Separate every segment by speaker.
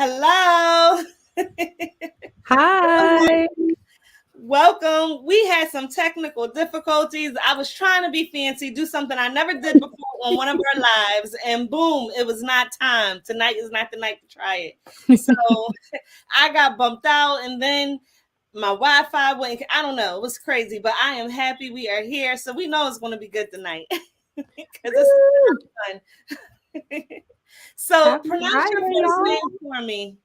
Speaker 1: Hello.
Speaker 2: Hi.
Speaker 1: Welcome. We had some technical difficulties. I was trying to be fancy, do something I never did before on one of our lives, and boom, it was not time. Tonight is not the night to try it. So I got bumped out, and then my Wi-Fi went. I don't know. It was crazy, but I am happy we are here. So we know it's going to be good tonight because it's fun. So
Speaker 2: Happy
Speaker 1: pronounce your
Speaker 2: Friday,
Speaker 1: first
Speaker 2: y'all.
Speaker 1: name for me.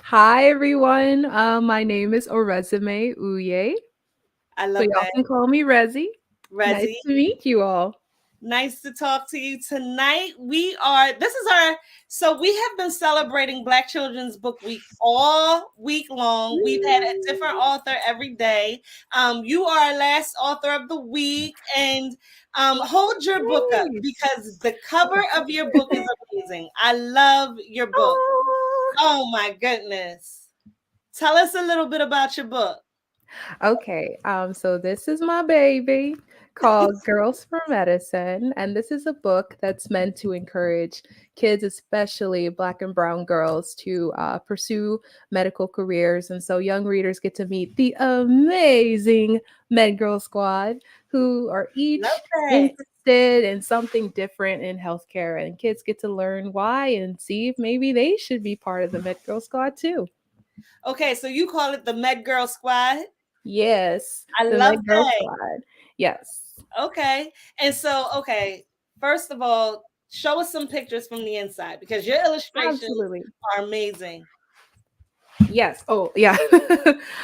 Speaker 2: Hi, everyone. My name is Orezime Uyeh,
Speaker 1: I
Speaker 2: but
Speaker 1: love
Speaker 2: y'all
Speaker 1: that.
Speaker 2: can call me Rezi. Nice
Speaker 1: Resi.
Speaker 2: to meet you all.
Speaker 1: Nice to talk to you tonight. So we have been celebrating Black Children's Book Week all week long. We've had a different author every day. You are our last author of the week, and hold your book up
Speaker 2: Nice.
Speaker 1: because the cover of your book is amazing. I love your book.
Speaker 2: Oh.
Speaker 1: Oh my goodness. Tell us a little bit about your book.
Speaker 2: Okay, so this is my baby called Girls for Medicine, and this is a book that's meant to encourage kids, especially Black and Brown girls, to pursue medical careers. And so young readers get to meet the amazing MedGirl Squad, who are
Speaker 1: Love
Speaker 2: each
Speaker 1: that.
Speaker 2: interested in something different in healthcare, and kids get to learn why and see if maybe they should be part of the MedGirl Squad too.
Speaker 1: Okay, so you call it the Med Girl Squad.
Speaker 2: Yes,
Speaker 1: I
Speaker 2: the
Speaker 1: love
Speaker 2: MedGirl
Speaker 1: that.
Speaker 2: Squad. Yes.
Speaker 1: Okay. And so, okay, first of all, show us some pictures from the inside because your illustrations
Speaker 2: Absolutely.
Speaker 1: are amazing.
Speaker 2: Yes. Oh, yeah.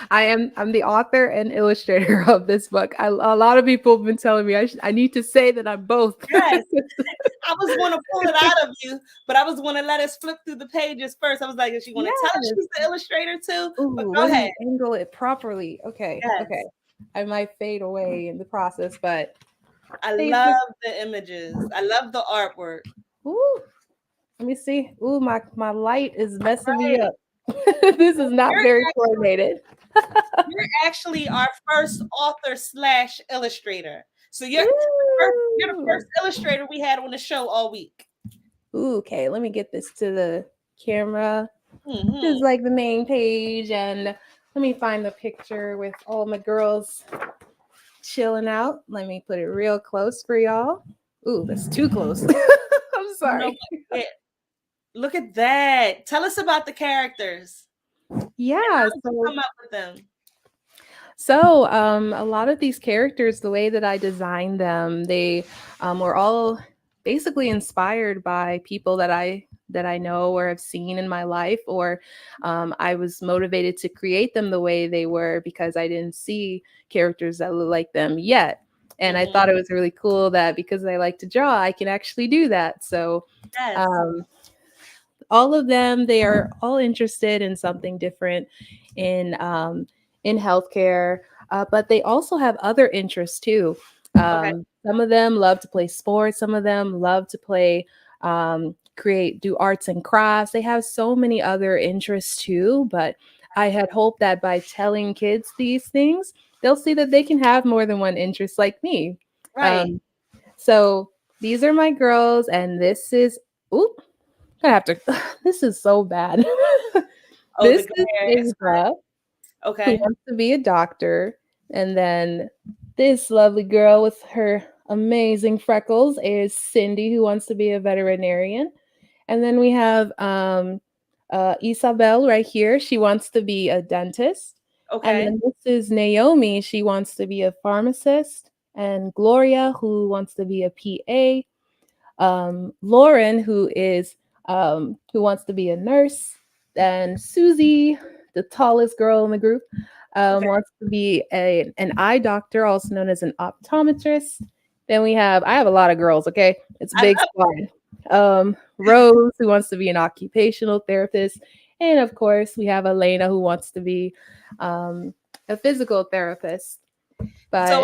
Speaker 2: I'm the author and illustrator of this book. A lot of people have been telling me I need to say that I'm both.
Speaker 1: Yes. I was going to pull it out of you, but I was going to let us flip through the pages first. I was like, is she going to tell us
Speaker 2: Yes.
Speaker 1: she's the illustrator too? But
Speaker 2: Ooh,
Speaker 1: go
Speaker 2: let
Speaker 1: ahead.
Speaker 2: me angle it properly. Okay. Okay.
Speaker 1: Yes.
Speaker 2: I might fade away in the process, but
Speaker 1: I
Speaker 2: basic.
Speaker 1: love the images. I love the artwork.
Speaker 2: Ooh, let me see. Ooh, my light is messing me
Speaker 1: Right.
Speaker 2: up. This is not
Speaker 1: You're
Speaker 2: very
Speaker 1: actually,
Speaker 2: coordinated.
Speaker 1: you're actually our first author slash illustrator. So you're the
Speaker 2: Ooh.
Speaker 1: first illustrator we had on the show all week.
Speaker 2: Ooh, okay, let me get this to the camera. This is
Speaker 1: Hmm.
Speaker 2: like the main page, and let me find the picture with all my girls chilling out. Let me put it real close for y'all. Ooh, that's too close. I'm
Speaker 1: You know
Speaker 2: sorry.
Speaker 1: what? Yeah, look at that. Tell us about the characters.
Speaker 2: Yeah,
Speaker 1: How did you
Speaker 2: so
Speaker 1: come up with them?
Speaker 2: a lot of these characters, the way that I designed them, they were all basically inspired by people that I know or have seen in my life, or I was motivated to create them the way they were because I didn't see characters that look like them yet. And I thought
Speaker 1: Hmm.
Speaker 2: it was really cool that because I like to draw, I can actually do that. So
Speaker 1: Yes.
Speaker 2: um, all of them, they are all interested in something different in healthcare, but they also have other interests too.
Speaker 1: Okay.
Speaker 2: Some of them love to play sports, some of them love to play create do arts and crafts. They have so many other interests too, but I had hoped that by telling kids these things, they'll see that they can have more than one interest like me.
Speaker 1: Right.
Speaker 2: um, so these are my girls, and this is oop, I have to. This is so bad.
Speaker 1: Oh, the
Speaker 2: This is
Speaker 1: glare is
Speaker 2: Ava, who
Speaker 1: okay.
Speaker 2: wants to be a doctor, and then this lovely girl with her amazing freckles is Cindy, who wants to be a veterinarian. And then we have Isabel right here. She wants to be a dentist. And
Speaker 1: Okay.
Speaker 2: then this is Naomi. She wants to be a pharmacist. And Gloria, who wants to be a PA. Lauren, who wants to be a nurse, and Susie, the tallest girl in the group,
Speaker 1: Okay.
Speaker 2: wants to be an eye doctor, also known as an optometrist. Then I have a lot of girls. Okay, it's a
Speaker 1: I
Speaker 2: big
Speaker 1: love
Speaker 2: squad. Rose, who wants to be an occupational therapist, and of course we have Elena, who wants to be um, a physical therapist.
Speaker 1: so
Speaker 2: But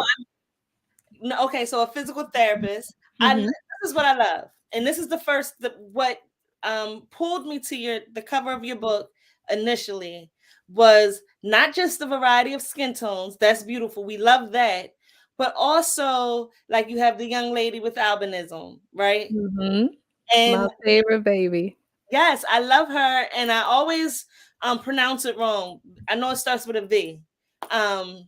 Speaker 1: no, okay, so a physical therapist.
Speaker 2: mhm.
Speaker 1: This is what I love. And this is the first what pulled me to the cover of your book initially was not just the variety of skin tones. That's beautiful. We love that. But also like you have the young lady with albinism, right?
Speaker 2: Mhm. My
Speaker 1: And
Speaker 2: favorite baby.
Speaker 1: Yes, I love her, and I always pronounce it wrong. I know it starts with a V. Um,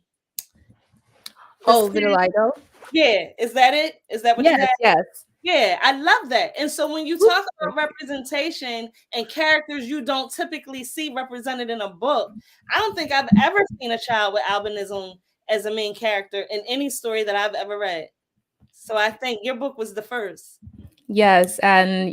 Speaker 1: the
Speaker 2: Oh,
Speaker 1: skin.
Speaker 2: vitiligo.
Speaker 1: Yeah, is that it? Is that what you
Speaker 2: Yes,
Speaker 1: had?
Speaker 2: yes.
Speaker 1: Yeah, I love that. And so when you
Speaker 2: Ooh,
Speaker 1: talk
Speaker 2: thank
Speaker 1: about representation and characters you don't typically see represented in a book, I don't think I've ever seen a child with albinism as a main character in any story that I've ever read. So I think your book was the first.
Speaker 2: Yes, and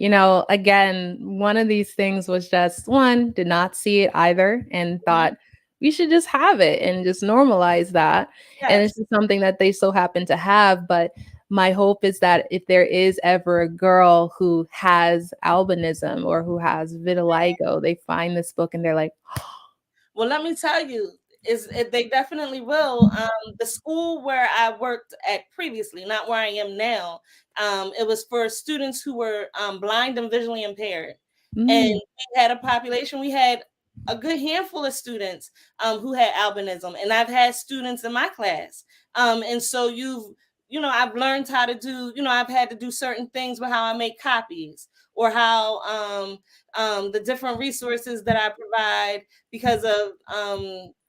Speaker 2: again, one of these things was just one, did not see it either and
Speaker 1: Mhm.
Speaker 2: thought we should just have it and just normalize that. And this
Speaker 1: Yes.
Speaker 2: is something that they so happen to have, but my hope is that if there is ever a girl who has albinism or who has vitiligo, they find this book and they're like,
Speaker 1: Well, let me tell you, they definitely will. The school where I worked at previously, not where I am now, it was for students who were blind and visually impaired, and
Speaker 2: mm,
Speaker 1: we had a population. We had a good handful of students who had albinism, and I've had students in my class, and so I've learned how to do. I've had to do certain things with how I make copies or how the different resources that I provide because of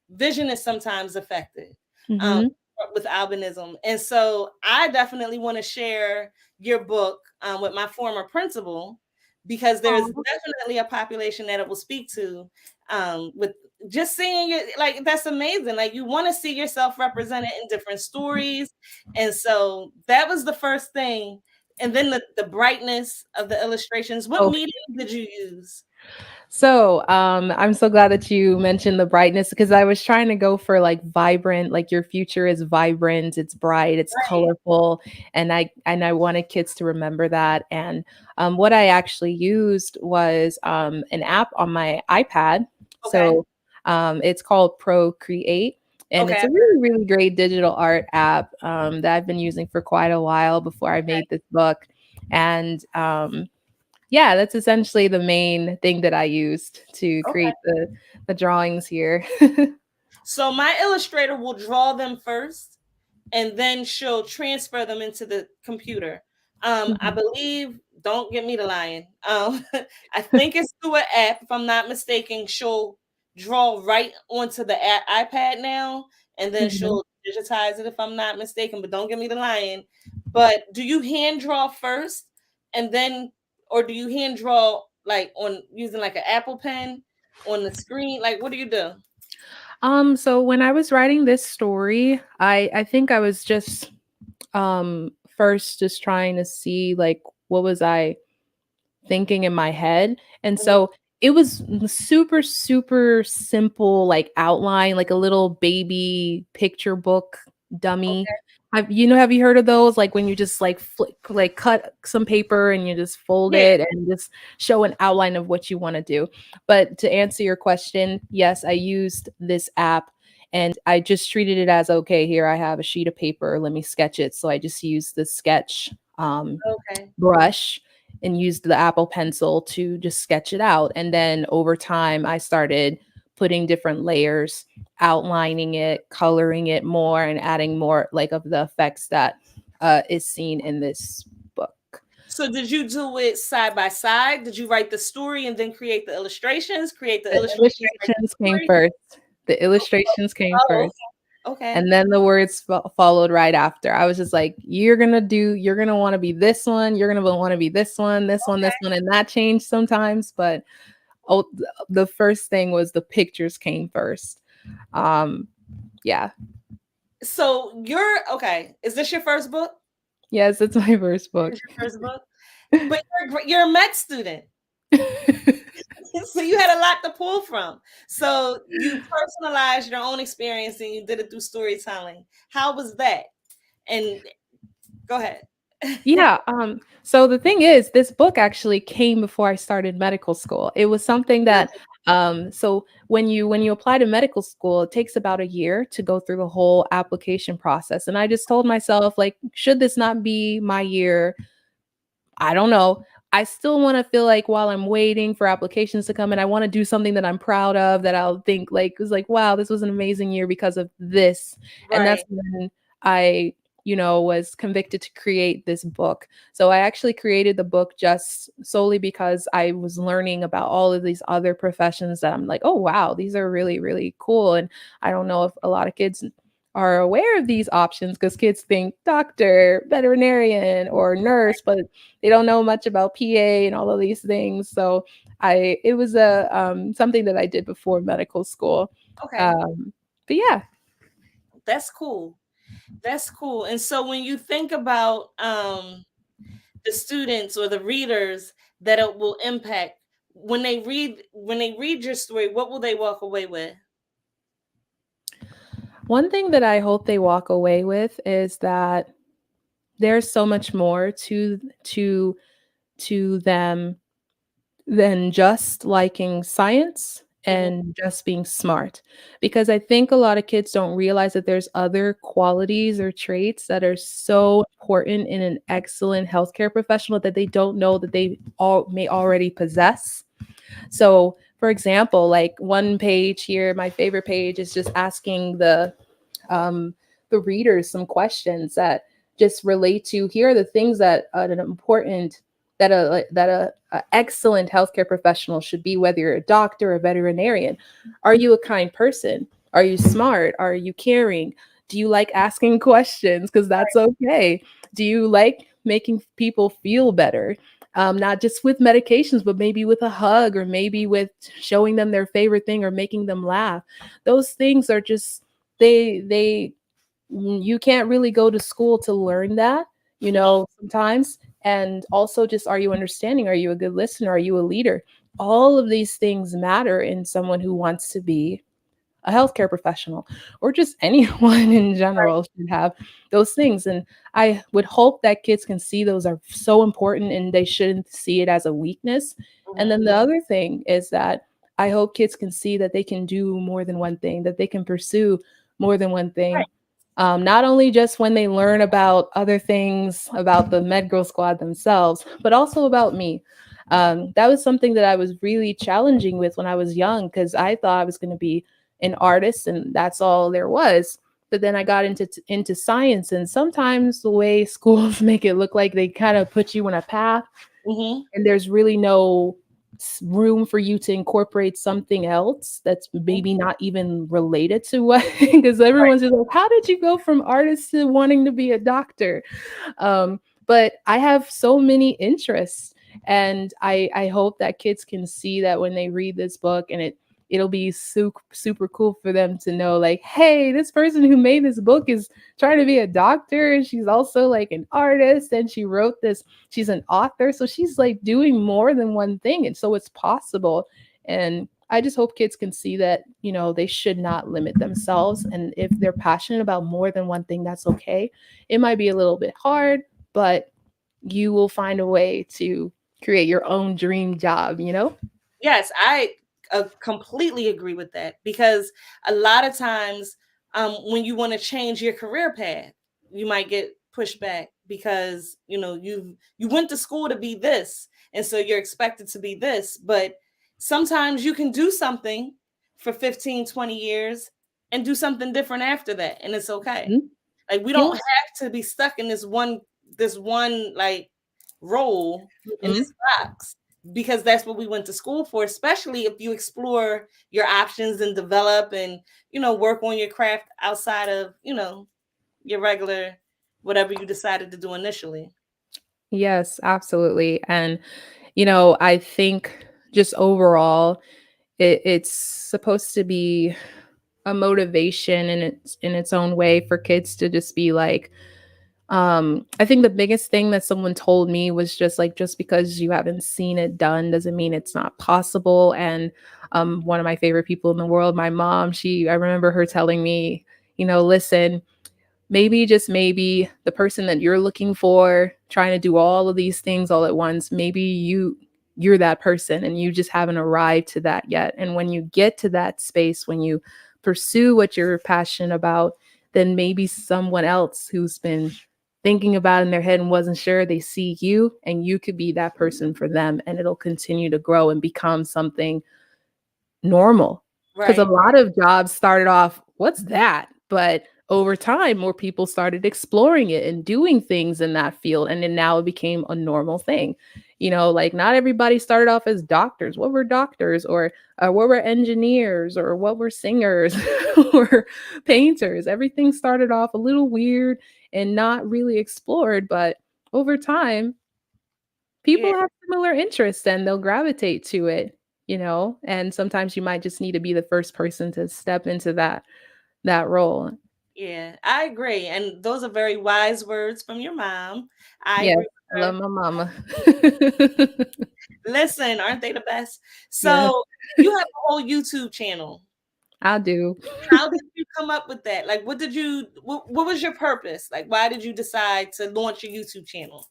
Speaker 1: vision is sometimes affected um,
Speaker 2: mm-hmm.
Speaker 1: with albinism. And so I definitely want to share your book with my former principal because there's definitely a population that it will speak to with just seeing it. Like, that's amazing. Like, you want to see yourself represented in different stories. And so that was the first thing. And then the brightness of the illustrations. What
Speaker 2: Oh,
Speaker 1: medium did you use?
Speaker 2: so, I'm so glad that you mentioned the brightness because I was trying to go for like vibrant, like your future is vibrant, it's bright, it's
Speaker 1: Right.
Speaker 2: colorful, and I wanted kids to remember that. And what I actually used was an app on my iPad.
Speaker 1: Okay.
Speaker 2: So, it's called Procreate. And it's
Speaker 1: Okay.
Speaker 2: a really, really great digital art app that I've been using for quite a while before I
Speaker 1: Okay.
Speaker 2: made this book. And yeah, that's essentially the main thing that I used to
Speaker 1: Okay.
Speaker 2: create the drawings here.
Speaker 1: So my illustrator will draw them first and then she'll transfer them into the computer. I
Speaker 2: Mhm.
Speaker 1: believe, don't get me to lying. I think it's through an app, if I'm not mistaken. She'll draw right onto the iPad now, and then
Speaker 2: Mhm.
Speaker 1: she'll digitize it, if I'm not mistaken. But don't get me to lying. But do you hand draw first, and then, or do you hand draw like on using like an Apple Pen on the screen? Like, what do you do?
Speaker 2: So when I was writing this story, I think I was just first just trying to see like what was I thinking in my head. And
Speaker 1: Mhm.
Speaker 2: so it was super, super simple, like outline, like a little baby picture book dummy.
Speaker 1: Okay.
Speaker 2: Have you heard of those? Like when you just like flick, like cut some paper and you just fold
Speaker 1: Yeah.
Speaker 2: it and just show an outline of what you want to do. But to answer your question, yes, I used this app and I just treated it as okay, here I have a sheet of paper, let me sketch it. So I just used the sketch
Speaker 1: Okay.
Speaker 2: brush and used the Apple Pencil to just sketch it out. And then over time, I started putting different layers, outlining it, coloring it more, and adding more like of the effects that is seen in this book.
Speaker 1: So did you do it side by side? Did you write the story and then create the illustrations? Create the
Speaker 2: The
Speaker 1: illustrations, write the
Speaker 2: illustrations came
Speaker 1: story?
Speaker 2: first. The
Speaker 1: Oh,
Speaker 2: illustrations came
Speaker 1: oh,
Speaker 2: first.
Speaker 1: okay.
Speaker 2: And then the words followed right after. I was just like, you're gonna want to be this one, you're gonna want to be this one, and that changed sometimes. But oh, the first thing was the pictures came first. Um, yeah.
Speaker 1: So you're okay. Is this your first book?
Speaker 2: Yes, it's my first
Speaker 1: Is
Speaker 2: book.
Speaker 1: your first book? But you're a med student. So you had a lot to pull from. So you personalized your own experience and you did it through storytelling. How was that? And go ahead.
Speaker 2: Yeah, so the thing is, this book actually came before I started medical school. It was something that so when you apply to medical school, it takes about a year to go through the whole application process. And I just told myself, like, should this not be my year? I don't know. I still want to feel like while I'm waiting for applications to come in, I want to do something that I'm proud of, that I'll think like was like, wow, this was an amazing year because of this. And
Speaker 1: Right.
Speaker 2: that's when I was convicted to create this book. So I actually created the book just solely because I was learning about all of these other professions that I'm like, oh wow, these are really, really cool. And I don't know if a lot of kids are aware of these options, because kids think doctor, veterinarian, or nurse, but they don't know much about PA and all of these things. So it was a something that I did before medical school.
Speaker 1: Okay,
Speaker 2: Um, but yeah.
Speaker 1: that's cool. That's cool. And so when you think about the students or the readers that it will impact, when they read your story, what will they walk away with?
Speaker 2: One thing that I hope they walk away with is that there's so much more to them than just liking science
Speaker 1: Mhm.
Speaker 2: and just being smart. Because I think a lot of kids don't realize that there's other qualities or traits that are so important in an excellent healthcare professional that they don't know that they all may already possess. So, for example, like one page here, my favorite page is just asking um, the readers some questions that just relate to, here are the things that an important that a excellent healthcare professional should be, whether you're a doctor or a veterinarian. Are you a kind person? Are you smart? Are you caring? Do you like asking questions? Because that's okay. Do you like making people feel better? Not just with medications, but maybe with a hug, or maybe with showing them their favorite thing, or making them laugh. Those things are just, they you can't really go to school to learn that, sometimes. And also, just, are you understanding? Are you a good listener? Are you a leader? All of these things matter in someone who wants to be a healthcare professional, or just anyone in general should have those things. And I would hope that kids can see those are so important and they shouldn't see it as a weakness. And
Speaker 1: Mhm.
Speaker 2: then the other thing is that I hope kids can see that they can do more than one thing, that they can pursue more than one thing.
Speaker 1: Right.
Speaker 2: Not only just when they learn about other things about the MedGirl Squad themselves, but also about me. That was something that I was really challenging with when I was young, because I thought I was going to be an artist and that's all there was. But then I got into science, and sometimes the way schools make it look like they kind of put you in a path,
Speaker 1: Mhm.
Speaker 2: and there's really no room for you to incorporate something else that's
Speaker 1: Mhm.
Speaker 2: maybe not even related to what, because
Speaker 1: Right.
Speaker 2: everyone's just like, how did you go from artist to wanting to be a doctor? But I have so many interests, and I hope that kids can see that when they read this book, and it'll be super cool for them to know, like, hey, this person who made this book is trying to be a doctor, and she's also like an artist, and she wrote this, she's an author, so she's like doing more than one thing, and so it's possible. And I just hope kids can see that, they should not limit themselves, and if they're passionate about more than one thing, that's okay. It might be a little bit hard, but you will find a way to create your own dream job.
Speaker 1: Yes, I completely agree with that, because a lot of times, when you want to change your career path, you might get pushed back because you went to school to be this, and so you're expected to be this. But sometimes you can do something for 15, 20 years and do something different after that, and it's okay.
Speaker 2: Mhm.
Speaker 1: Like, we don't
Speaker 2: Yeah.
Speaker 1: have to be stuck in this one like role in
Speaker 2: Mhm.
Speaker 1: this box, because that's what we went to school for, especially if you explore your options and develop and work on your craft outside of your regular whatever you decided to do initially.
Speaker 2: Yes, absolutely. And I think just overall, it's supposed to be a motivation in its own way for kids to just be like, I think the biggest thing that someone told me was just like, just because you haven't seen it done doesn't mean it's not possible. And one of my favorite people in the world, my mom, I remember her telling me, listen, maybe, just maybe, the person that you're looking for, trying to do all of these things all at once, maybe you're that person and you just haven't arrived to that yet. And when you get to that space, when you pursue what you're passionate about, then maybe someone else who's been thinking about it in their head and wasn't sure, they see you, and you could be that person for them, and it'll continue to grow and become something normal. Because a
Speaker 1: Right.
Speaker 2: lot of jobs started off, "What's that?" But over time, more people started exploring it and doing things in that field. And then now it became a normal thing. Like not everybody started off as doctors. What were doctors? Or what were engineers? Or what were singers? Or painters? Everything started off a little weird and not really explored. But over time,
Speaker 1: Yeah,
Speaker 2: people have similar interests and they'll gravitate to it. And sometimes you might just need to be the first person to step into that role.
Speaker 1: yeah, I agree. And those are very wise words from your mom. I
Speaker 2: Yes,
Speaker 1: agree
Speaker 2: I
Speaker 1: with
Speaker 2: love
Speaker 1: her.
Speaker 2: my mama.
Speaker 1: Listen, aren't they the best?
Speaker 2: Yes,
Speaker 1: So you have a whole YouTube channel.
Speaker 2: I do.
Speaker 1: How did you come up with that? Like, what was your purpose? Like, why did you decide to launch a YouTube channel?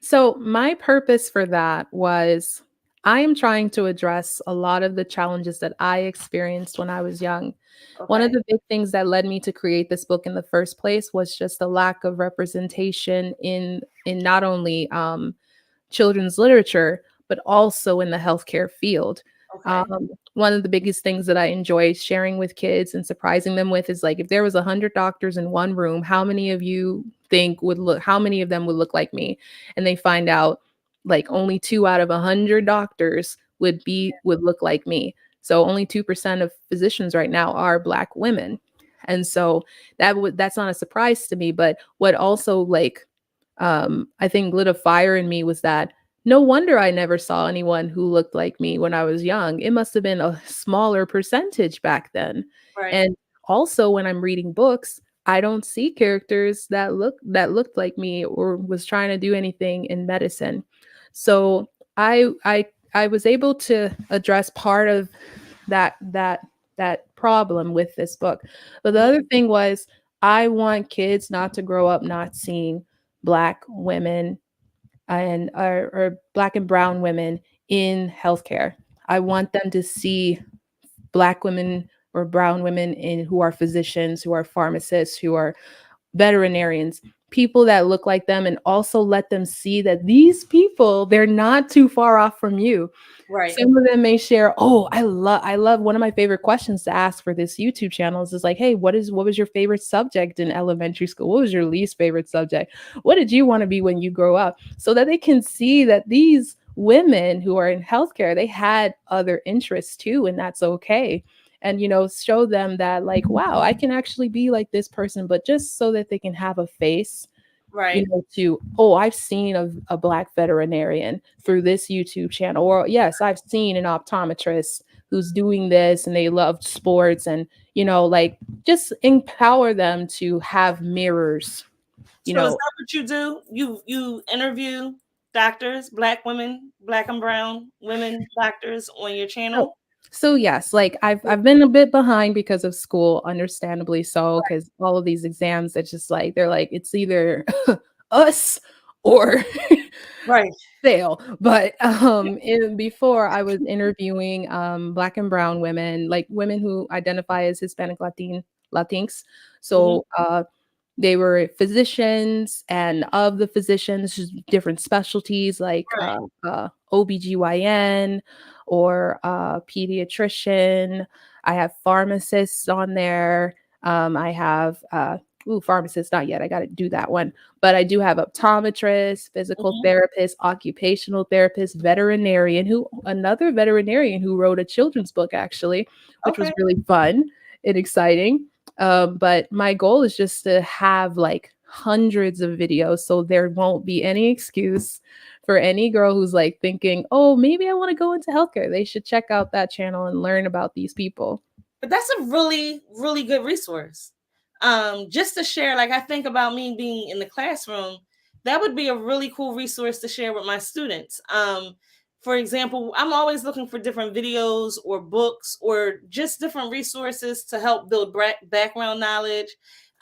Speaker 2: So, my purpose for that was I am trying to address a lot of the challenges that I experienced when I was young. One of
Speaker 1: Okay.
Speaker 2: the big things that led me to create this book in the first place was just a lack of representation in not only children's literature, but also in the healthcare field.
Speaker 1: Okay.
Speaker 2: One of the biggest things that I enjoy sharing with kids and surprising them with is like, if there was 100 doctors in one room, how many of you think would look, how many of them would look like me? And they find out like only 2 out of 100 doctors would look like me. So only 2% of physicians right now are Black women. And so that's not a surprise to me. But what also like I think lit a fire in me was that no wonder I never saw anyone who looked like me when I was young. It must have been a smaller percentage back then.
Speaker 1: Right.
Speaker 2: And also when I'm reading books, I don't see characters that looked like me or was trying to do anything in medicine. So I was able to address part of that problem with this book. But the
Speaker 1: Mhm.
Speaker 2: other thing was I want kids not to grow up not seeing Black women and or Black and brown women in healthcare. I want them to see Black women or brown women in who are physicians, who are pharmacists, who are veterinarians, people that look like them, and also let them see that these people, they're not too far off from you.
Speaker 1: Right.
Speaker 2: Some of them may share, "Oh, I love one of my favorite questions to ask for this YouTube channel is like, "Hey, what was your favorite subject in elementary school? What was your least favorite subject? What did you want to be when you grow up?" So that they can see that these women who are in healthcare, they had other interests too, and that's okay. And show them that like, wow, I can actually be like this person, but just so that they can have a face
Speaker 1: Right.
Speaker 2: to, oh, I've seen a Black veterinarian through this YouTube channel, or yes, I've seen an optometrist who's doing this and they love sports, and like just empower them to have mirrors, you
Speaker 1: So is
Speaker 2: know.
Speaker 1: that what you do? You interview doctors, Black women, Black and brown women doctors on your
Speaker 2: So,
Speaker 1: channel?
Speaker 2: so yes, like I've been a bit behind because of school, understandably so, because all of these exams, it's just like they're like it's either us or
Speaker 1: Right.
Speaker 2: fail. But before I was interviewing Black and brown women, like women who identify as Hispanic Latinx.
Speaker 1: Hmm.
Speaker 2: So they were physicians, and of the physicians, just different specialties like
Speaker 1: Right.
Speaker 2: OBGYN or pediatrician. I have pharmacists on there. I have pharmacist, not yet. I got to do that one. But I do have optometrist, physical
Speaker 1: Hmm.
Speaker 2: therapist, occupational therapist, another veterinarian who wrote a children's book actually, which was
Speaker 1: Okay.
Speaker 2: really fun and exciting. But my goal is just to have like hundreds of videos so there won't be any excuse for any girl who's like thinking, oh, maybe I want to go into healthcare. They should check out that channel and learn about these people.
Speaker 1: But that's a really, really good resource. Just to share, like I think about me being in the classroom, that would be a really cool resource to share with my students. For example, I'm always looking for different videos or books or just different resources to help build background knowledge,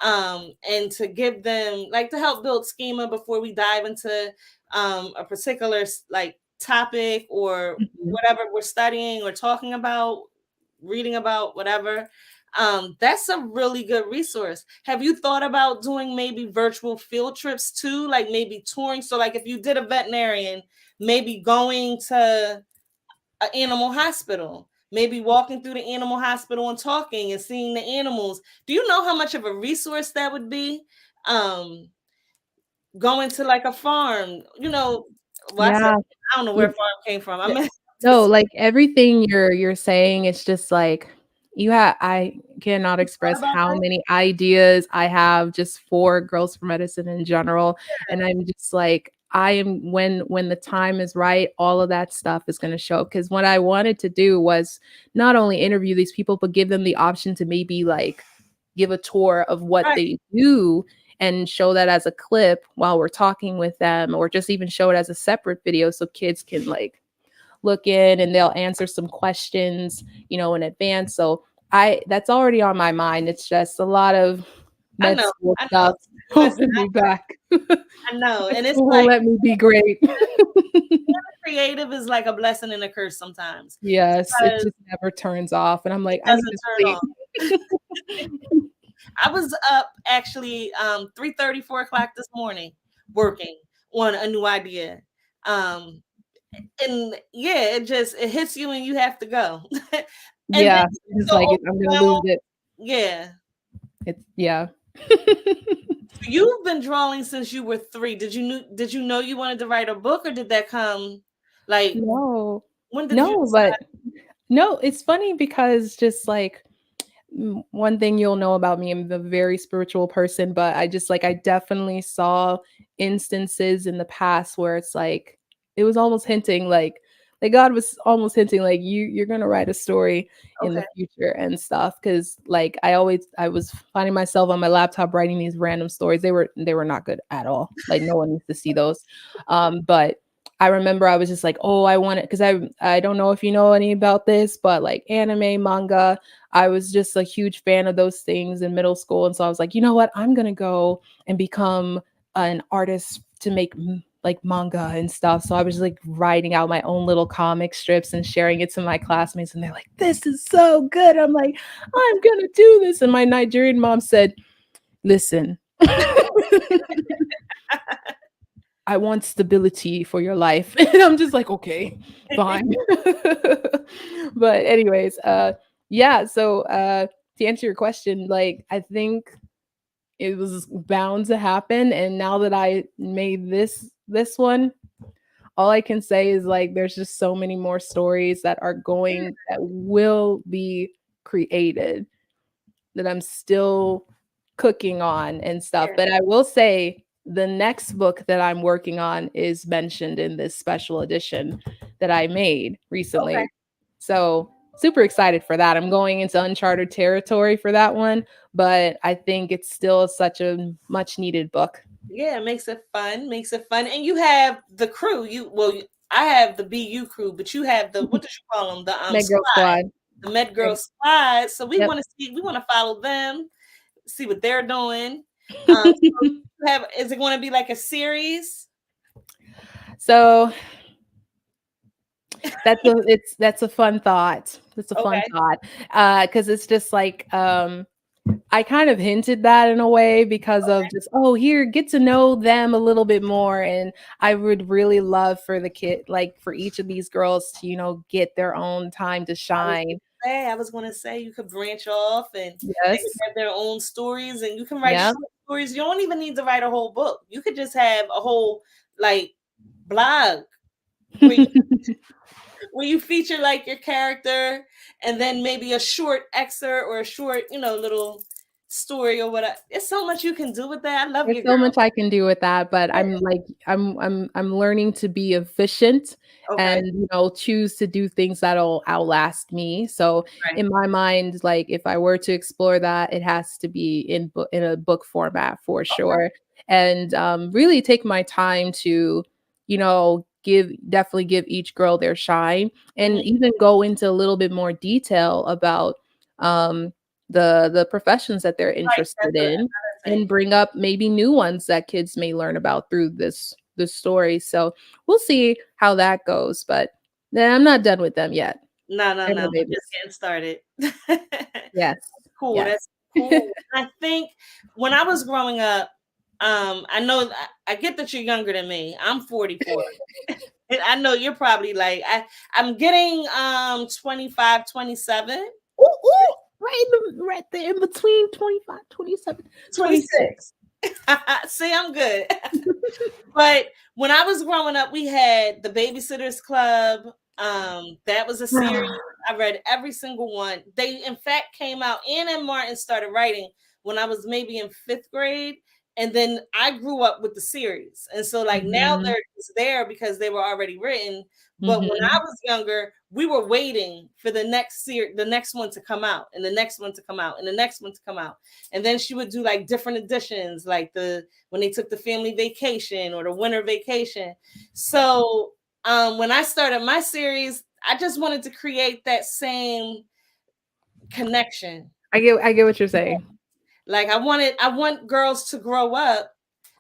Speaker 1: and to give them like to help build schema before we dive into a particular like topic or
Speaker 2: Mhm.
Speaker 1: whatever we're studying or talking about, reading about, whatever. That's a really good resource. Have you thought about doing maybe virtual field trips too, like maybe touring? So like if you did a veterinarian, maybe going to an animal hospital, maybe walking through the animal hospital and talking and seeing the animals. Do you know how much of a resource that would be? Um, Going to like a farm, well, I said,
Speaker 2: Yeah.
Speaker 1: I don't know where
Speaker 2: You
Speaker 1: farm came from. I
Speaker 2: Yeah.
Speaker 1: meant to
Speaker 2: No, like everything you're saying, it's just like I cannot
Speaker 1: thought
Speaker 2: express
Speaker 1: about
Speaker 2: how
Speaker 1: that.
Speaker 2: many ideas I have just for Girls for Medicine in general. And I'm just like, I am when the time is right, all of that stuff is gonna show up. Because what I wanted to do was not only interview these people, but give them the option to maybe like give a tour of what
Speaker 1: Right.
Speaker 2: they do and show that as a clip while we're talking with them, or just even show it as a separate video so kids can like look in and they'll answer some questions, in advance. So I that's already on my mind. It's just a lot of
Speaker 1: I
Speaker 2: med
Speaker 1: know,
Speaker 2: school
Speaker 1: I know.
Speaker 2: stuff
Speaker 1: Listen,
Speaker 2: holding me back.
Speaker 1: I know.
Speaker 2: Med
Speaker 1: And it's
Speaker 2: school will
Speaker 1: like
Speaker 2: let me be great.
Speaker 1: creative is like a blessing and a curse sometimes
Speaker 2: Yes, it
Speaker 1: because
Speaker 2: just never turns off. And I'm
Speaker 1: it
Speaker 2: like, I need
Speaker 1: doesn't
Speaker 2: to
Speaker 1: turn
Speaker 2: sleep.
Speaker 1: off. I was up actually 3:30, 4 o'clock this morning working on a new idea. Um, and yeah, it hits you and you have to go. And then
Speaker 2: Yeah.
Speaker 1: you
Speaker 2: It's
Speaker 1: feel
Speaker 2: like I'm gonna lose
Speaker 1: overwhelmed.
Speaker 2: it.
Speaker 1: Yeah.
Speaker 2: It's yeah.
Speaker 1: So you've been drawing since you were 3. Did you know you wanted to write a book, or did that come like
Speaker 2: No.
Speaker 1: when did you
Speaker 2: No, but no, it's funny because just like one thing you'll know about me, I'm a very spiritual person, but I definitely saw instances in the past where it's like it was almost hinting like God was almost hinting like you're gonna write a story in the
Speaker 1: okay.
Speaker 2: future and stuff. Cause like I was finding myself on my laptop writing these random stories. They were not good at all. Like no one needs to see those. But I remember I was just like, oh, I want it because I don't know if you know any about this, but like anime, manga, I was just a huge fan of those things in middle school. And so I was like, you know what? I'm going to go and become an artist to make like manga and stuff. So I was like writing out my own little comic strips and sharing it to my classmates. And they're like, this is so good. I'm like, I'm going to do this. And my Nigerian mom said, listen, I want stability for your life. And I'm just like, okay, fine. But anyways, yeah, so to answer your question, like I think it was bound to happen. And now that I made this one, all I can say is like there's just so many more stories
Speaker 1: Yeah,
Speaker 2: that will be created that I'm still cooking on and stuff.
Speaker 1: yeah.
Speaker 2: But I will say the next book that I'm working on is mentioned in this special edition that I made
Speaker 1: Okay.
Speaker 2: recently. So, super excited for that. I'm going into uncharted territory for that one, but I think it's still such a much needed book.
Speaker 1: Yeah, it makes it fun, and you have the crew. I have the BU crew, but you have the, what did you call them? The
Speaker 2: MedGirl
Speaker 1: squad,
Speaker 2: Squad.
Speaker 1: the MedGirl Squad. So
Speaker 2: Yep.
Speaker 1: we want to follow them, see what they're doing. So is it going to be like a series?
Speaker 2: So that's a fun thought. It's a fun
Speaker 1: Okay.
Speaker 2: thought. Because it's just like I kind of hinted that in a way because of just, oh, here, get to know them a little bit more. And I would really love for the kid, like for each of these girls to, get their own time to shine.
Speaker 1: I was going to say you could branch off and they could
Speaker 2: Yes.
Speaker 1: have their own stories, and you can write
Speaker 2: Yeah.
Speaker 1: short stories. You don't even need to write a whole book. You could just have a whole like blog where you feature like your character, and then maybe a short excerpt or a short, little story or whatever. There's so much you can do with that. I love
Speaker 2: There's
Speaker 1: your
Speaker 2: so
Speaker 1: girl.
Speaker 2: much I can do with that, but
Speaker 1: Yeah.
Speaker 2: I'm like I'm learning to be efficient
Speaker 1: Okay.
Speaker 2: and choose to do things that'll outlast me. So
Speaker 1: Right.
Speaker 2: in my mind, like if I were to explore that, it has to be in a book format for
Speaker 1: Okay.
Speaker 2: sure. And really take my time to, give each girl their shine and
Speaker 1: Mhm.
Speaker 2: even go into a little bit more detail about um the professions that they're
Speaker 1: Right.
Speaker 2: interested
Speaker 1: That's
Speaker 2: in
Speaker 1: another thing.
Speaker 2: and bring up maybe new ones that kids may learn about through this story. So we'll see how that goes, but then I'm not done with them yet.
Speaker 1: No, no,
Speaker 2: They're my
Speaker 1: no. We're just
Speaker 2: babies.
Speaker 1: getting started.
Speaker 2: Yes.
Speaker 1: Cool.
Speaker 2: Yes.
Speaker 1: That's cool. I think when I was growing up, I know I get that you're younger than me. I'm 44. I know you're probably like I'm getting 25, 27,
Speaker 2: Ooh, ooh, right there in between 25, 27,
Speaker 1: 26.
Speaker 2: 26.
Speaker 1: See, I'm good. But when I was growing up, we had the Babysitters Club. That was a series. I read every single one. They, in fact, came out. Ann and Martin started writing when I was maybe in fifth grade. And then I grew up with the series. And so, like, now
Speaker 2: Mhm,
Speaker 1: they're just there because they were already written. But when I
Speaker 2: mhm.
Speaker 1: was younger, we were waiting for the next series, the next one to come out, and the next one to come out, and the next one to come out. And then she would do like different editions, like when they took the family vacation or the winter vacation. So when I started my series, I just wanted to create that same connection.
Speaker 2: I get what you're saying.
Speaker 1: Like I want girls to grow up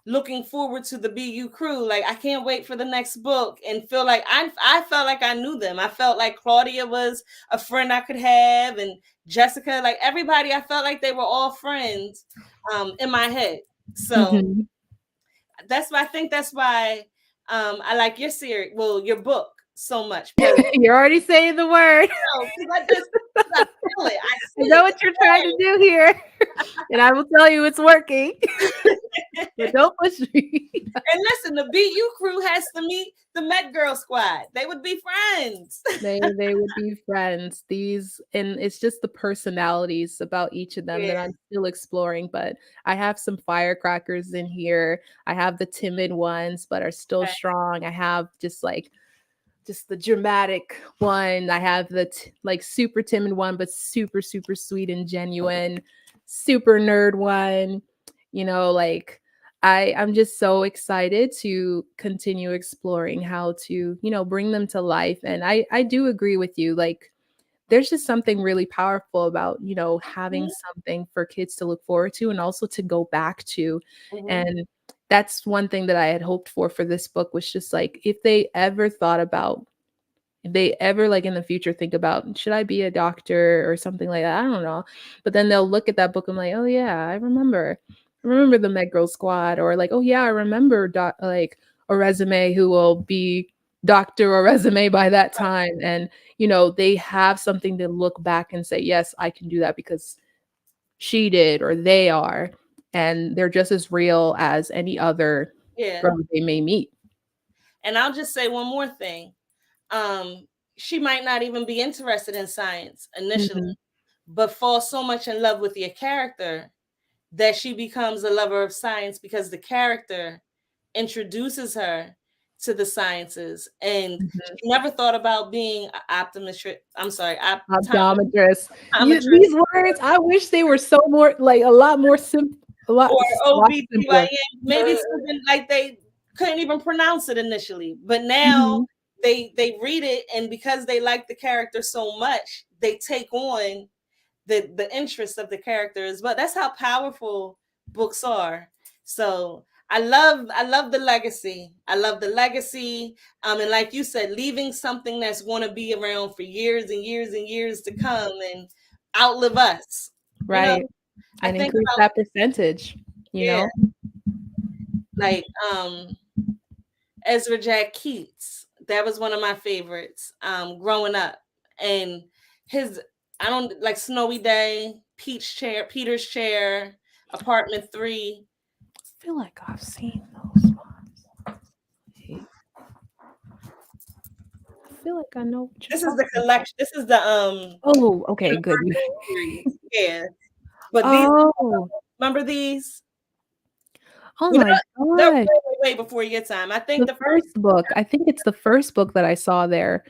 Speaker 1: looking forward to the BU crew. Like I can't wait for the next book and feel like I felt like I knew them. I felt like Claudia was a friend I could have, and Jessica, like everybody, I felt like they were all friends in my head. So
Speaker 2: Mhm.
Speaker 1: I think that's why I like your series, well, your book so much because
Speaker 2: You're already saying the word.
Speaker 1: I just I feel it. I
Speaker 2: I
Speaker 1: see
Speaker 2: know what you're trying to do here, and I will tell you it's working.
Speaker 1: it.
Speaker 2: But don't push me.
Speaker 1: And listen, the BU crew has to meet the MedGirl Squad. They would be friends.
Speaker 2: They would be friends. These and it's just the personalities about each of them that
Speaker 1: Yeah.
Speaker 2: I'm still exploring, but I have some firecrackers in here. I have the timid ones but are still
Speaker 1: Okay.
Speaker 2: strong. I have just the dramatic one. I have the like super timid one but super super sweet and genuine. Super nerd one. Like I'm just so excited to continue exploring how to, bring them to life. And I do agree with you. Like there's just something really powerful about, having
Speaker 1: Mhm,
Speaker 2: something for kids to look forward to and also to go back to.
Speaker 1: mhm,
Speaker 2: And that's one thing that I had hoped for this book was just like if they ever thought about if they ever like in the future think about should I be a doctor or something like that, I don't know. But then they'll look at that book and like, oh yeah, I remember the MedGirl Squad, or like, oh yeah, I remember like Orezime who will be Dr. Orezime by that time. And they have something to look back and say, yes, I can do that because she did or they are. And they're just as real as any other
Speaker 1: yeah.
Speaker 2: girl they may meet.
Speaker 1: And I'll just say one more thing. Um, she might not even be interested in science initially,
Speaker 2: Mhm.
Speaker 1: but fall so much in love with your character that she becomes a lover of science because the character introduces her to the sciences, and
Speaker 2: Mhm.
Speaker 1: she never thought about being an optometrist. I'm sorry,
Speaker 2: Optometrist.
Speaker 1: optometrist
Speaker 2: These words, I wish they were so more like
Speaker 1: or
Speaker 2: a lot simpler.
Speaker 1: OBGYN, maybe something like they couldn't even pronounce it initially, but now
Speaker 2: Mhm.
Speaker 1: they read it, and because they like the character so much, they take on the interest of the characters. But that's how powerful books are. So I love the legacy. I love the legacy. And like you said, leaving something that's going to be around for years and years and years to come and outlive us. You know,
Speaker 2: Right.
Speaker 1: I
Speaker 2: And
Speaker 1: think
Speaker 2: increase
Speaker 1: about,
Speaker 2: that percentage, you
Speaker 1: yeah,
Speaker 2: know?
Speaker 1: like Ezra Jack Keats. That was one of my favorites growing up. And his, I don't like Snowy Day, Peter's Chair, Apartment 3.
Speaker 2: I feel like I've seen those ones. Wait, I feel like I know what you're
Speaker 1: This is the
Speaker 2: talking about.
Speaker 1: collection. This is the
Speaker 2: Oh, okay, good.
Speaker 1: series. Yeah. But these,
Speaker 2: Oh,
Speaker 1: remember these?
Speaker 2: oh
Speaker 1: Well,
Speaker 2: my
Speaker 1: they're
Speaker 2: god.
Speaker 1: way before your time. I think
Speaker 2: The
Speaker 1: the first,
Speaker 2: first book. I think it's the first book that I saw there.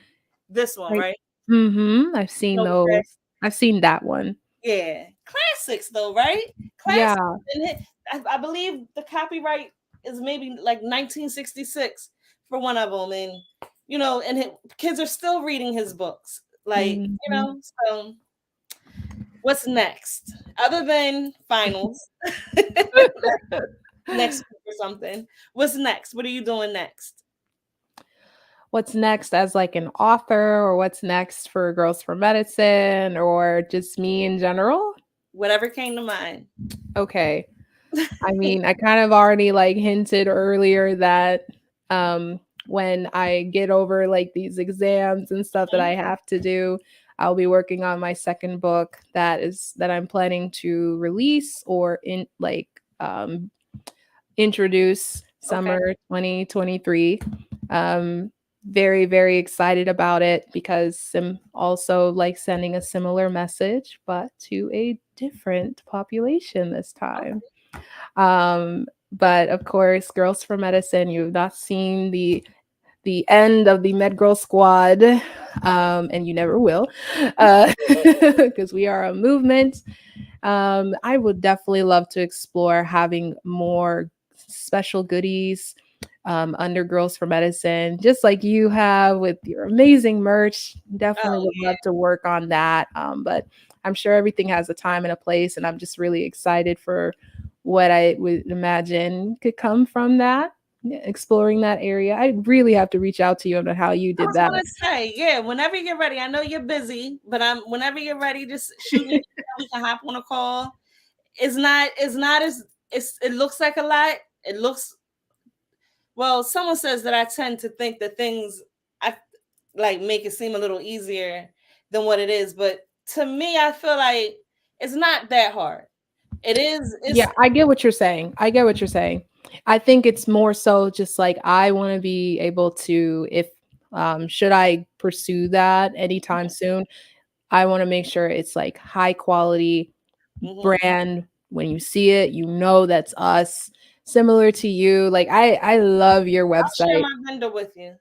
Speaker 1: this one,
Speaker 2: Right.
Speaker 1: right?
Speaker 2: I've seen
Speaker 1: Snowy Day.
Speaker 2: those. I've seen that one.
Speaker 1: Yeah, classics though, right? Classics.
Speaker 2: Yeah.
Speaker 1: And I believe the copyright is maybe like 1966 for one of them, and kids are still reading his books. Like
Speaker 2: Mhm.
Speaker 1: so what's next other than finals? Next week or something. What's next? What are you doing next?
Speaker 2: What's next as like an author, or what's next for Girls for Medicine, or just me in general?
Speaker 1: Whatever came to mind.
Speaker 2: Okay. I mean, I kind of already like hinted earlier that when I get over like these exams and stuff that I have to do, I'll be working on my second book that I'm planning to release or introduce
Speaker 1: Okay.
Speaker 2: summer 2023. Very, very excited about it because I'm also like sending a similar message, but to a different population this time. But of course, Girls for Medicine, you've not seen the end of the MedGirl Squad, and you never will, because we are a movement. I would definitely love to explore having more special goodies under Girls for Medicine, just like you have with your amazing merch. Definitely
Speaker 1: Oh
Speaker 2: would love to work on that. But I'm sure everything has a time and a place, and I'm just really excited for what I would imagine could come from that. Exploring that area, I really have to reach out to you on how you
Speaker 1: I
Speaker 2: did
Speaker 1: was
Speaker 2: that.
Speaker 1: gonna say, yeah, whenever you get ready, I know you're busy, but whenever you're ready, just shoot me. We can hop on a call. It's not as it looks like a lot. It looks well, someone says that I tend to think that things I like make it seem a little easier than what it is, but to me, I feel like it's not that hard. It is.
Speaker 2: Yeah,
Speaker 1: It's
Speaker 2: I get what you're saying. I get what you're saying. I think it's more so just like I want to be able to, if should I pursue that anytime soon, I want to make sure it's like high quality
Speaker 1: mhm.
Speaker 2: brand. When you see it, you know that's us. Similar to you, like I love your
Speaker 1: I'll share
Speaker 2: website.
Speaker 1: my vendor with you.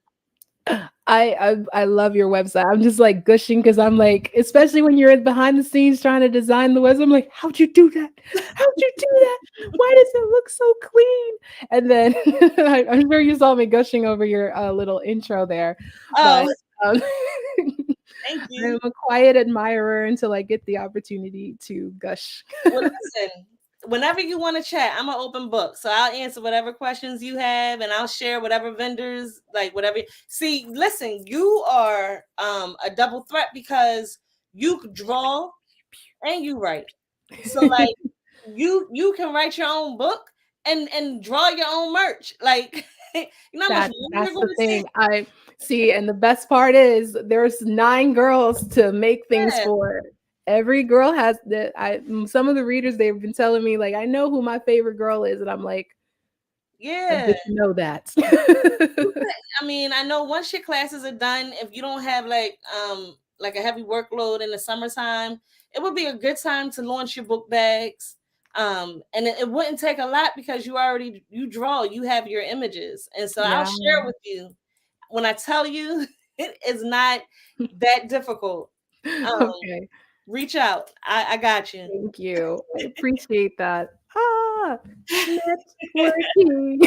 Speaker 2: I love your website. I'm just like gushing because I'm like, especially when you're behind the scenes trying to design the website. I'm like, how'd you do that? How'd you do that? Why does it look so clean? And then I'm sure you saw me gushing over your little intro there, but
Speaker 1: Oh,
Speaker 2: um,
Speaker 1: thank
Speaker 2: I'm
Speaker 1: you.
Speaker 2: a quiet admirer until I get the opportunity to gush.
Speaker 1: Well, listen, whenever you want to chat, I'm an open book. So I'll answer whatever questions you have and I'll share whatever vendors, like whatever. See, listen, you are a double threat because you draw and you write. So like you can write your own book and draw your own merch. Like you know how much money you're
Speaker 2: That's
Speaker 1: going
Speaker 2: the
Speaker 1: to
Speaker 2: thing.
Speaker 1: save?
Speaker 2: I see, and the best part is there's 9 girls to make things
Speaker 1: Yeah.
Speaker 2: for. Every girl has that. Some of the readers they've been telling me like I know who my favorite girl is, and I'm like, I
Speaker 1: Yeah.
Speaker 2: didn't know that.
Speaker 1: I mean, I know once your classes are done, if you don't have like a heavy workload in the summertime, it would be a good time to launch your book bags. And it wouldn't take a lot because you draw, you have your images. And so I'll
Speaker 2: Yeah.
Speaker 1: share with you when I tell you it is not that difficult. Um,
Speaker 2: Okay.
Speaker 1: reach out. I got you.
Speaker 2: Thank you. I appreciate that. Networking.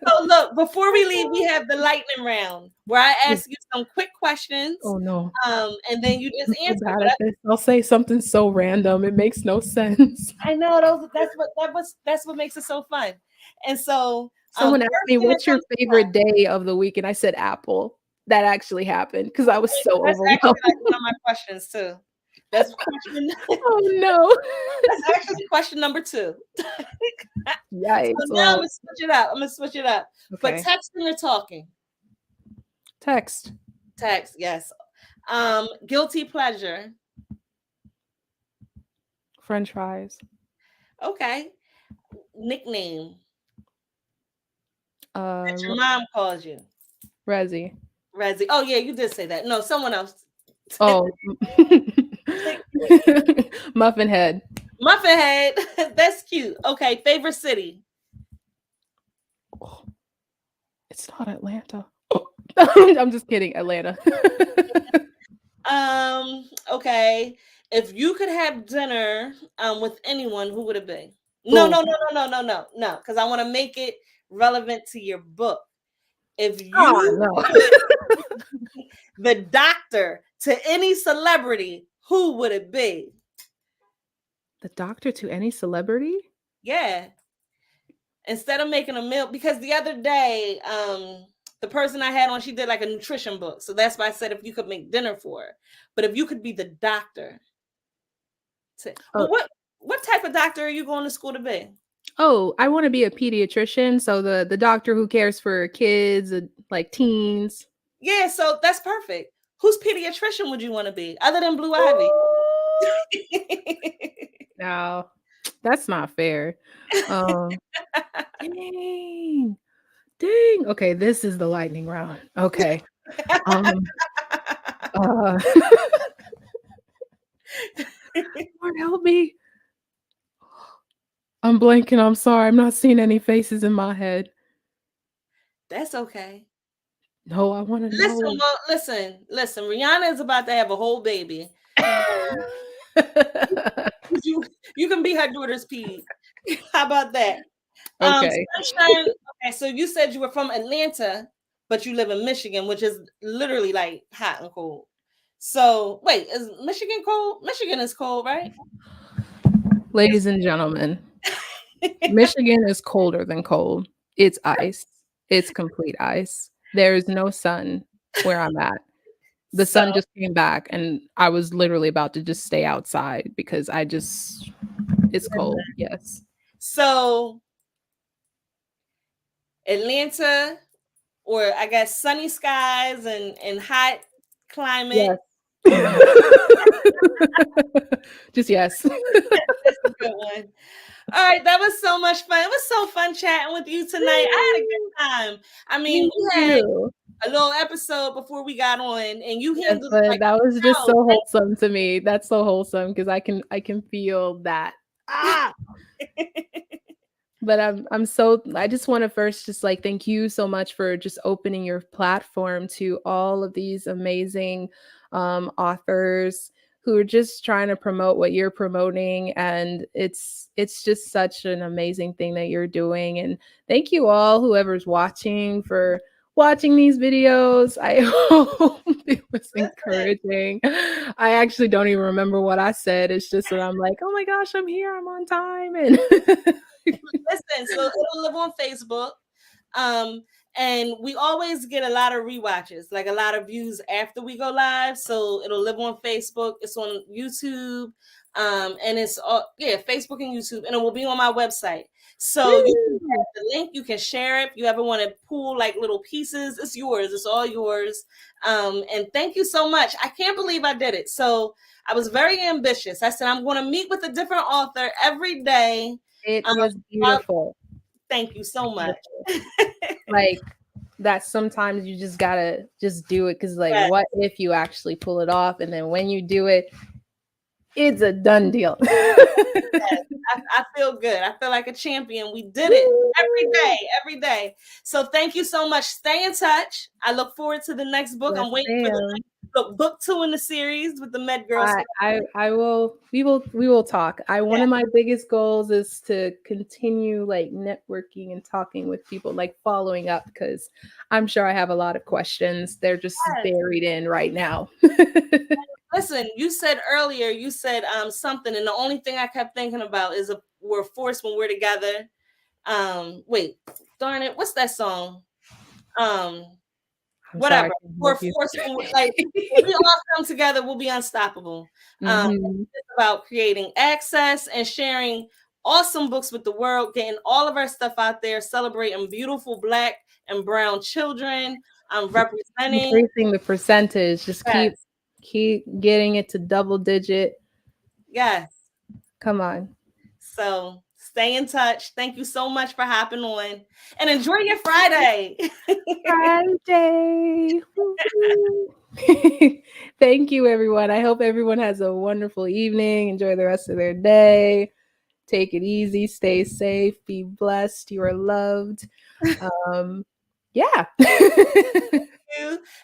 Speaker 1: So look, before we leave, we have the lightning round where I ask you some quick questions.
Speaker 2: Oh no.
Speaker 1: And then you just
Speaker 2: I'm so
Speaker 1: answer.
Speaker 2: bad
Speaker 1: But
Speaker 2: at this. I'll say something so random. It makes no sense.
Speaker 1: I know those. That's what makes it so fun. And so,
Speaker 2: Someone asked
Speaker 1: first
Speaker 2: me,
Speaker 1: thing that
Speaker 2: "What's your
Speaker 1: comes to
Speaker 2: favorite day of the week?" And I said, "Apple." That actually happened because I was
Speaker 1: mind.
Speaker 2: so
Speaker 1: That's actually
Speaker 2: overwhelmed.
Speaker 1: like one of my questions too. That's question.
Speaker 2: Oh, no.
Speaker 1: That's actually question number two. So
Speaker 2: Yikes.
Speaker 1: now I'm
Speaker 2: Well,
Speaker 1: gonna switch it up. I'm gonna switch it up. But
Speaker 2: okay.
Speaker 1: texting or talking?
Speaker 2: Text.
Speaker 1: Text. Yes. Guilty pleasure.
Speaker 2: French fries.
Speaker 1: Okay. Nickname that
Speaker 2: Uh,
Speaker 1: your mom calls you.
Speaker 2: Resi.
Speaker 1: Razzie. Oh yeah, you did say that. No, someone else.
Speaker 2: Oh. Muffin head.
Speaker 1: Muffin head. That's cute. Okay, favorite city.
Speaker 2: Oh, it's not Atlanta. Oh. I'm just kidding. Atlanta.
Speaker 1: Okay. If you could have dinner with anyone, who would it be? No,
Speaker 2: Oh.
Speaker 1: no, no, no, no, no, no, no, because I want to make it relevant to your book. If
Speaker 2: Oh,
Speaker 1: you
Speaker 2: no.
Speaker 1: could the doctor to any celebrity, who would it be?
Speaker 2: The doctor to any celebrity?
Speaker 1: Yeah. Instead of making a meal, because the other day, the person I had on, she did like a nutrition book. So that's why I said if you could make dinner for her. But if you could be the doctor to
Speaker 2: Oh,
Speaker 1: well, what type of doctor are you going to school to be?
Speaker 2: Oh, I want to be a pediatrician, so the doctor who cares for kids, like teens.
Speaker 1: Yeah, so that's perfect. Whose pediatrician would you want to be other than Blue Ivy?
Speaker 2: Ooh, no, that's not fair. Um, dang, dang. Okay, this is the lightning round. Okay. Um, uh, Lord help me. I'm blanking. I'm sorry. I'm not seeing any faces in my head.
Speaker 1: That's okay.
Speaker 2: No, I want to
Speaker 1: Listen,
Speaker 2: know.
Speaker 1: well, listen. Rihanna is about to have a whole baby. You you can be her daughter's ped. How about that?
Speaker 2: Okay.
Speaker 1: Sunshine. Okay, so you said you were from Atlanta, but you live in Michigan, which is literally like hot and cold. So wait, is Michigan cold? Michigan is cold, right? It's
Speaker 2: Ladies and gentlemen, Michigan is colder than cold. It's ice. It's complete ice. There is no sun where I'm at. The
Speaker 1: so
Speaker 2: sun just came back and I was literally about to just stay outside because it's cold. Yes.
Speaker 1: so Atlanta, or I guess sunny skies and hot climate.
Speaker 2: Yes. Just yes.
Speaker 1: That's a good one. All right, that was so much fun. It was so fun chatting with you tonight. I had a good time. I mean,
Speaker 2: Me
Speaker 1: we had
Speaker 2: too.
Speaker 1: a little episode before we got on, and you
Speaker 2: Yes,
Speaker 1: handled it
Speaker 2: but
Speaker 1: like
Speaker 2: that was
Speaker 1: a
Speaker 2: just so
Speaker 1: pro.
Speaker 2: wholesome to me. That's so wholesome because I can feel that. Ah! But I just want to first just like thank you so much for just opening your platform to all of these amazing authors who are just trying to promote what you're promoting, and it's just such an amazing thing that you're doing. And thank you all whoever's watching for watching these videos. I hope it was
Speaker 1: Listen,
Speaker 2: encouraging. I actually don't even remember what I said. It's just that I'm like, oh my gosh, I'm here, I'm on time. And
Speaker 1: listen. So it'll live on Facebook. Um, and we always get a lot of rewatches, like a lot of views after we go live. So it'll live on Facebook. It's on YouTube. And it's all, yeah, Facebook and YouTube, and it will be on my website. So you can
Speaker 2: Woo!
Speaker 1: grab the link, you can share it. If you ever want to pull like little pieces, it's yours. It's all yours. And thank you so much. I can't believe I did it. So I was very ambitious. I said I'm going to meet with a different author every day.
Speaker 2: It
Speaker 1: Um,
Speaker 2: was
Speaker 1: uh,
Speaker 2: beautiful.
Speaker 1: thank you so much.
Speaker 2: Beautiful. Like that sometimes you just gotta just do it because like
Speaker 1: Yes,
Speaker 2: what if you actually pull it off and then when you do it, it's a done deal.
Speaker 1: I feel good. I feel like a champion. We did it every
Speaker 2: Woo!
Speaker 1: day, every day. So thank you so much. Stay in touch. I look forward to the next book.
Speaker 2: Yes,
Speaker 1: I'm waiting for the
Speaker 2: ma'am.
Speaker 1: next book 2 in the series with the MedGirl Squad.
Speaker 2: I will we will talk. I
Speaker 1: Yeah,
Speaker 2: One of my biggest goals is to continue like networking and talking with people, like following up because I'm sure I have a lot of questions. They're just
Speaker 1: yes.
Speaker 2: buried in right now.
Speaker 1: Listen, you said earlier, you said something, and the only thing I kept thinking about is we're forced when we're together. Wait, darn it, what's that song? Um,
Speaker 2: I'm sorry,
Speaker 1: Whatever.
Speaker 2: I can't
Speaker 1: We're
Speaker 2: help you.
Speaker 1: forced when like when we all come together, we'll be unstoppable.
Speaker 2: Mhm.
Speaker 1: It's about creating access and sharing awesome books with the world, getting all of our stuff out there, celebrating beautiful Black and brown children, representing.
Speaker 2: Increasing the percentage, just keep
Speaker 1: Yes,
Speaker 2: keep getting it to double digit.
Speaker 1: yes.
Speaker 2: Come on.
Speaker 1: So stay in touch. Thank you so much for hopping on and enjoy your Friday.
Speaker 2: Friday. Woo-hoo. Thank you, everyone. I hope everyone has a wonderful evening. Enjoy the rest of their day. Take it easy. Stay safe. Be blessed. You are loved. Um, yeah.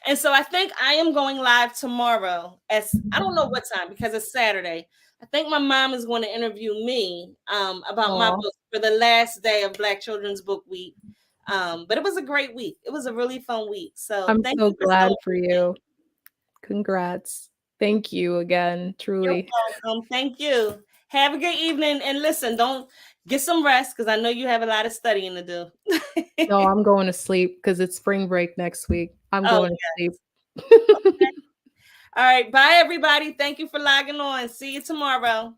Speaker 1: And so I think I am going live tomorrow. As I don't know what time because it's Saturday. I think my mom is going to interview me about my
Speaker 2: Aw,
Speaker 1: book for the last day of Black Children's Book Week. But it was a great week. It was a really fun week. So
Speaker 2: I'm
Speaker 1: thank
Speaker 2: so
Speaker 1: you for
Speaker 2: glad for
Speaker 1: celebrating.
Speaker 2: you. Congrats. Thank you again,
Speaker 1: You're
Speaker 2: truly.
Speaker 1: welcome. Thank you. Have a good evening. And listen, don't get some rest because I know you have a lot of studying to do.
Speaker 2: No, I'm going to sleep because it's spring break next week. I'm
Speaker 1: Oh,
Speaker 2: going to
Speaker 1: yeah.
Speaker 2: sleep.
Speaker 1: All right. Bye, everybody. Thank you for logging on. See you tomorrow.